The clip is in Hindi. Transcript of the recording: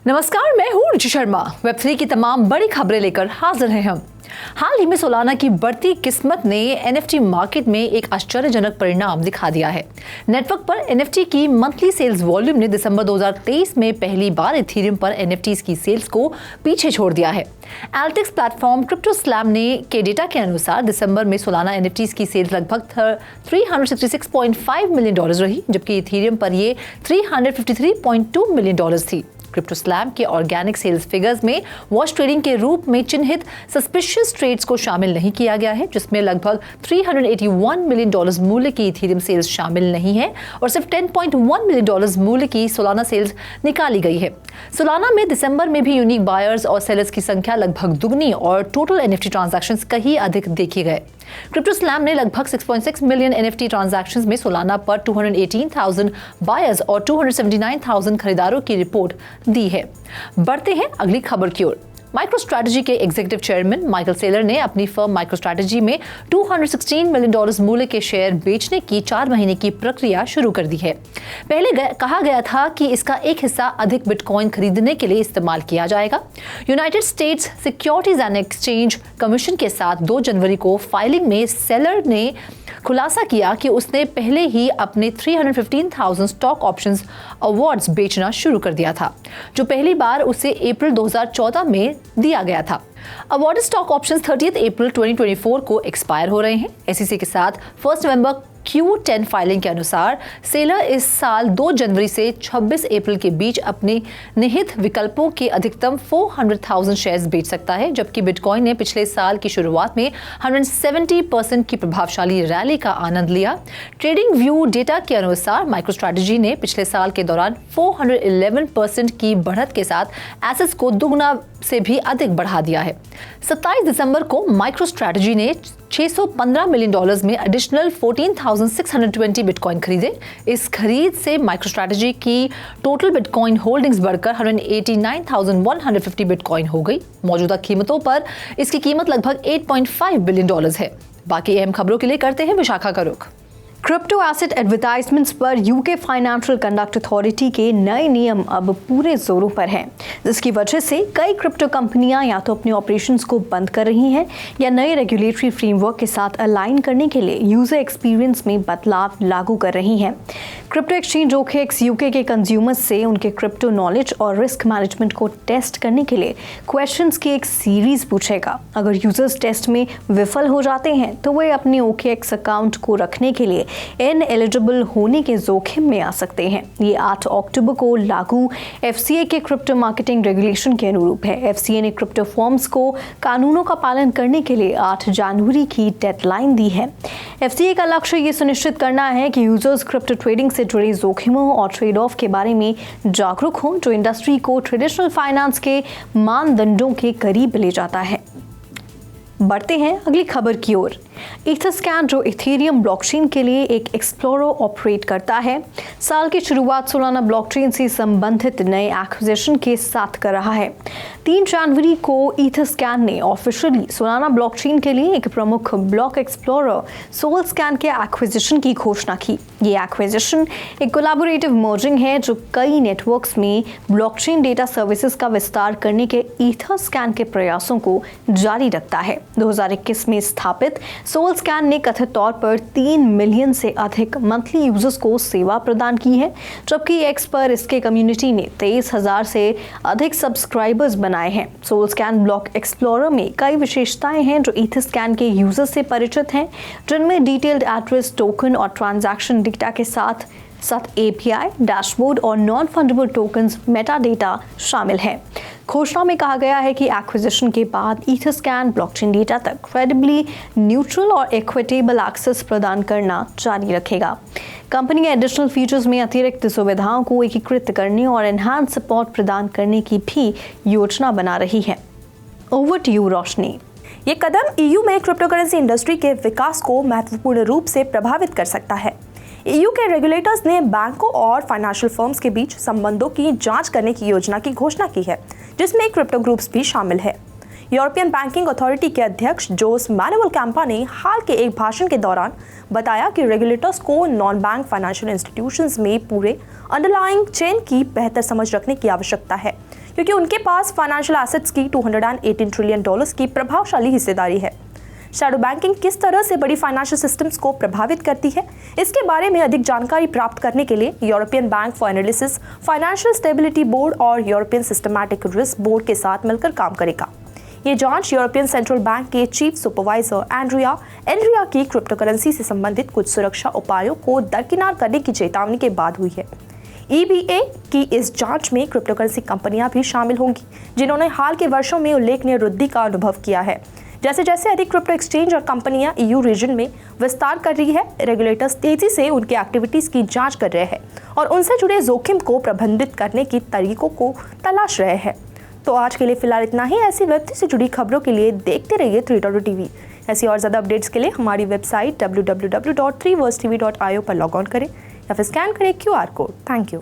नमस्कार, मैं हूँ रुचि शर्मा। वेब3 की तमाम बड़ी खबरें लेकर हाजिर हैं हम। हाल ही में सोलाना की बढ़ती किस्मत ने एनएफटी मार्केट में एक आश्चर्यजनक परिणाम दिखा दिया है। नेटवर्क पर एनएफटी की मंथली सेल्स वॉल्यूम ने दिसंबर 2023 में पहली बार इथेरियम पर एनएफटीज की सेल्स को पीछे छोड़ दिया है। एल्टिक्स प्लेटफॉर्म क्रिप्टोस्लैम के डेटा के अनुसार दिसंबर में सोलाना एनएफटीज की सेल्स लगभग $366.5 मिलियन रही, जबकि इथेरियम पर ये $353.2 मिलियन थी। क्रिप्टोस्लैम के ऑर्गेनिक सेल्स फिगर्स में वॉश ट्रेडिंग के रूप में चिन्हित सस्पिशियस ट्रेड्स को शामिल नहीं किया गया है, जिसमें लगभग $381 मिलियन मूल्य की इथेरियम सेल्स शामिल नहीं है और सिर्फ $10.1 मिलियन मूल्य की सोलाना सेल्स निकाली गई है। सोलाना में दिसंबर में भी यूनिक बायर्स और सेलर्स की संख्या लगभग दुगनी और टोटल एनएफटी ट्रांजैक्शंस कहीं अधिक देखे गए। क्रिप्टोस्लैम ने लगभग 6.6 मिलियन एनएफटी ट्रांजैक्शंस में सोलाना पर 218,000 बायर्स और 279,000 खरीदारों की रिपोर्ट दी है। बढ़ते हैं अगली खबर की ओर। माइक्रोस्ट्रैटेजी के एग्जीक्यूटिव चेयरमैन माइकल सेलर ने अपनी फर्म माइक्रोस्ट्रैटेजी में $216 मिलियन मूल्य के शेयर बेचने की 4 महीने की प्रक्रिया शुरू कर दी है। पहले कहा गया था कि इसका एक हिस्सा अधिक बिटकॉइन खरीदने के लिए इस्तेमाल किया जाएगा। United states securities and exchange commission के साथ 2 जनवरी को फाइलिंग में सेलर ने खुलासा किया कि उसने पहले ही अपने 315,000 स्टॉक ऑप्शंस अवार्ड्स बेचना शुरू कर दिया था, जो पहली बार उसे अप्रैल 2014 में दिया गया था। अवार्ड स्टॉक ऑप्शंस 30 अप्रैल 2024 को एक्सपायर हो रहे हैं। एसईसी के साथ 1 नवंबर Q10 फाइलिंग के अनुसार सेलर इस साल 2 जनवरी से 26 अप्रैल के बीच अपने निहित विकल्पों के अधिकतम 400,000 शेयर्स बेच सकता है, जबकि बिटकॉइन ने पिछले साल की शुरुआत में 170% की प्रभावशाली रैली का आनंद लिया। ट्रेडिंग व्यू डेटा के अनुसार माइक्रोस्ट्रैटेजी ने पिछले साल के दौरान 411% की बढ़त के साथ एसेट्स को दुगना से भी अधिक बढ़ा दिया है। 27 दिसंबर को माइक्रोस्ट्रैटेजी ने $615 मिलियन में एडिशनल 14,620 बिटकॉइन खरीदे। इस खरीद से माइक्रोस्ट्रैटेजी की टोटल बिटकॉइन होल्डिंग्स बढ़कर 189,150 बिटकॉइन हो गई। मौजूदा कीमतों पर इसकी कीमत लगभग $8.5 बिलियन है। बाकी अहम खबरों के लिए करते हैं विशाखा का रुख। क्रिप्टो एसेट एडवर्टाइजमेंट्स पर यूके फाइनेंशियल कंडक्ट अथॉरिटी के नए नियम अब पूरे जोरों पर हैं, जिसकी वजह से कई क्रिप्टो कंपनियां या तो अपने ऑपरेशंस को बंद कर रही हैं या नए रेगुलेटरी फ्रेमवर्क के साथ अलाइन करने के लिए यूजर एक्सपीरियंस में बदलाव लागू कर रही हैं। क्रिप्टो एक्सचेंज OKX यूके के कंज्यूमर्स से उनके क्रिप्टो नॉलेज और रिस्क मैनेजमेंट को टेस्ट करने के लिए क्वेश्चंस की एक सीरीज पूछेगा। अगर यूजर्स टेस्ट में विफल हो जाते हैं तो वे अपने OKX अकाउंट को रखने के लिए इनएलिजिबल होने के जोखिम में आ सकते हैं। ये 8 अक्टूबर को लागू FCA के क्रिप्टो मार्केटिंग रेगुलेशन के अनुरूप है। FCA ने क्रिप्टो फर्म्स को कानूनों का पालन करने के लिए 8 जनवरी की डेडलाइन दी है। FCA का लक्ष्य ये सुनिश्चित करना है कि यूजर्स क्रिप्टो ट्रेडिंग से जुड़े जोखिमों और ट्रेड ऑफ के बारे में जागरूक हों, जो इंडस्ट्री को ट्रेडिशनल फाइनेंस के मानदंडों के करीब ले जाता है। बढ़ते हैं अगली खबर की ओर। इथरस्कैन, जो इथेरियम ब्लॉकचेन के लिए एक एक्सप्लोरर ऑपरेट करता है, साल की शुरुआत सोलाना ब्लॉकचेन से संबंधित नए एक्विजिशन के साथ कर रहा है। 3 जनवरी को इथरस्कैन ने ऑफिशियली सोलाना ब्लॉकचेन के लिए एक प्रमुख ब्लॉक एक्सप्लोरर सोलस्कैन के एक्विजिशन की घोषणा की। ये एक्विजिशन एक कोलैबोरेटिव मर्जिंग है जो कई नेटवर्क्स में ब्लॉकचेन डेटा सर्विसेज का विस्तार करने के इथरस्कैन के प्रयासों को जारी रखता है। 2021 में स्थापित सोलस्कैन ने कथित तौर पर 3 मिलियन से अधिक मंथली यूजर्स को सेवा प्रदान की है, जबकि एक्स पर इसके कम्युनिटी ने 23,000 से अधिक सब्सक्राइबर्स बनाए हैं। सोलस्कैन ब्लॉक एक्सप्लोरर में कई विशेषताएं हैं जो इथरस्कैन के यूजर्स से परिचित हैं, जिनमें डिटेल्ड एड्रेस, टोकन और ट्रांजैक्शन डेटा के साथ API, डैशबोर्ड और non fundable tokens Meta data शामिल है। घोषणा में कहा गया है कि एक्विजिशन के बाद इथरस्कैन ब्लॉकचेन डेटा तक क्रेडिबली न्यूट्रल और इक्विटेबल एक्सेस प्रदान करना जारी रखेगा। कंपनी एडिशनल फीचर्स में अतिरिक्त सुविधाओं को एकीकृत करने और एनहांस सपोर्ट प्रदान करने की भी योजना बना रही है। ओवर टू यू रोशनी। ये कदम EU में क्रिप्टो करेंसी इंडस्ट्री के विकास को महत्वपूर्ण रूप से प्रभावित कर सकता है। EU के रेगुलेटर्स ने बैंकों और फाइनेंशियल फर्म्स के बीच संबंधों की जांच करने की योजना की घोषणा की है, जिसमें क्रिप्टो ग्रुप्स भी शामिल है। यूरोपियन बैंकिंग अथॉरिटी के अध्यक्ष जोस मैनुअल कैंपा ने हाल के एक भाषण के दौरान बताया कि रेगुलेटर्स को नॉन बैंक फाइनेंशियल इंस्टीट्यूशंस में पूरे अंडरलाइंग चेन की बेहतर समझ रखने की आवश्यकता है, क्योंकि उनके पास फाइनेंशियल एसेट्स की $218 ट्रिलियन की प्रभावशाली हिस्सेदारी है। शैडो बैंकिंग किस तरह से बड़ी फाइनेंशियल सिस्टम्स को प्रभावित करती है, इसके बारे में अधिक जानकारी प्राप्त करने के लिए European bank for analysis, financial stability board और यूरोपियन सिस्टमैटिक रिस्क बोर्ड के साथ मिलकर काम करेगा। ये जांच यूरोपियन सेंट्रल बैंक के चीफ सुपरवाइजर एंड्रिया की क्रिप्टो करेंसी से संबंधित कुछ सुरक्षा उपायों को दरकिनार करने की चेतावनी के बाद हुई है। EBA की इस जांच में क्रिप्टो करेंसी कंपनियां भी शामिल होंगी, जिन्होंने हाल के वर्षों में उल्लेखनीय वृद्धि का अनुभव किया है। जैसे जैसे अधिक क्रिप्टो एक्सचेंज और कंपनियां EU रीजन में विस्तार कर रही है, रेगुलेटर्स तेजी से उनके एक्टिविटीज की जांच कर रहे हैं और उनसे जुड़े जोखिम को प्रबंधित करने की तरीकों को तलाश रहे हैं। तो आज के लिए फिलहाल इतना ही। ऐसी Web3 से जुड़ी खबरों के लिए देखते रहिए 3.TV। ऐसी और ज़्यादा अपडेट्स के लिए हमारी वेबसाइट www.3versetv.io पर लॉग ऑन करें या फिर स्कैन करें QR कोड। Thank you.